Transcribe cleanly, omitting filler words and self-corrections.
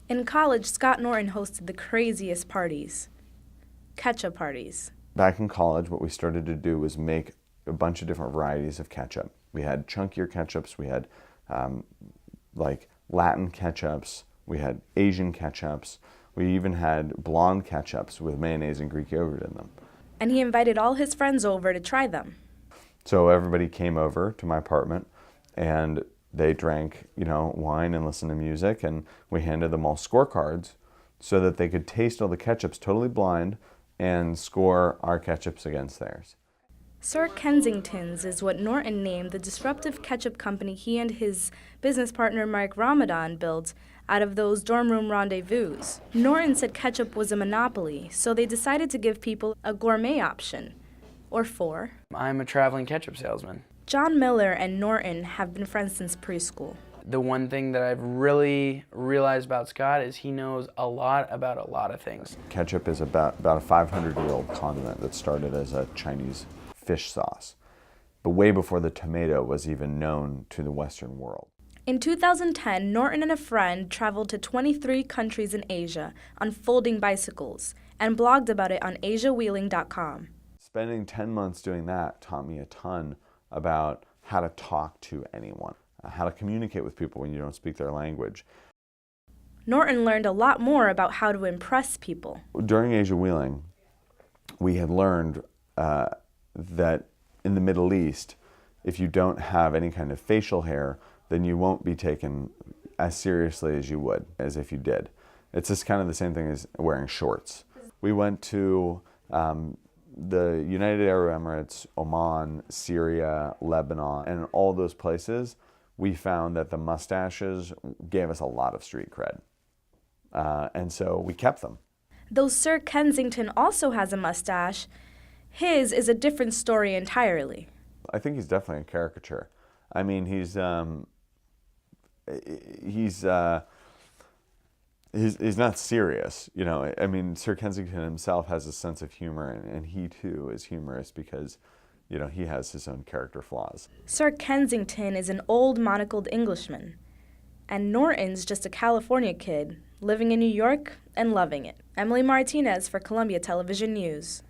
In college, Scott Norton hosted the craziest parties. Ketchup parties. Back in college, what we started to do was make a bunch of different varieties of ketchup. We had chunkier ketchups, we had like Latin ketchups, we had Asian ketchups, we even had blonde ketchups with mayonnaise and Greek yogurt in them. And he invited all his friends over to try them. So everybody came over to my apartment and they drank, wine and listened to music, and we handed them all scorecards so that they could taste all the ketchups totally blind and score our ketchups against theirs. Sir Kensington's is what Norton named the disruptive ketchup company he and his business partner Mark Ramadan built out of those dorm room rendezvous. Norton said ketchup was a monopoly, so they decided to give people a gourmet option. Or four. I'm a traveling ketchup salesman. John Miller and Norton have been friends since preschool. The one thing that I've really realized about Scott is he knows a lot about a lot of things. Ketchup is about a 500-year-old condiment that started as a Chinese fish sauce, but way before the tomato was even known to the Western world. In 2010, Norton and a friend traveled to 23 countries in Asia on folding bicycles and blogged about it on asiawheeling.com. Spending 10 months doing that taught me a ton about how to talk to anyone, how to communicate with people when you don't speak their language. Norton learned a lot more about how to impress people. During Asia Wheeling, we had learned that in the Middle East, if you don't have any kind of facial hair, then you won't be taken as seriously as you would, as if you did. It's just kind of the same thing as wearing shorts. We went to the United Arab Emirates, Oman, Syria, Lebanon, and all those places, we found that the mustaches gave us a lot of street cred. And so we kept them. Though Sir Kensington also has a mustache, his is a different story entirely. I think he's definitely a caricature. I mean, he's not serious, I mean, Sir Kensington himself has a sense of humor, and he too is humorous because, he has his own character flaws. Sir Kensington is an old monocled Englishman, and Norton's just a California kid living in New York and loving it. Emily Martinez for Columbia Television News.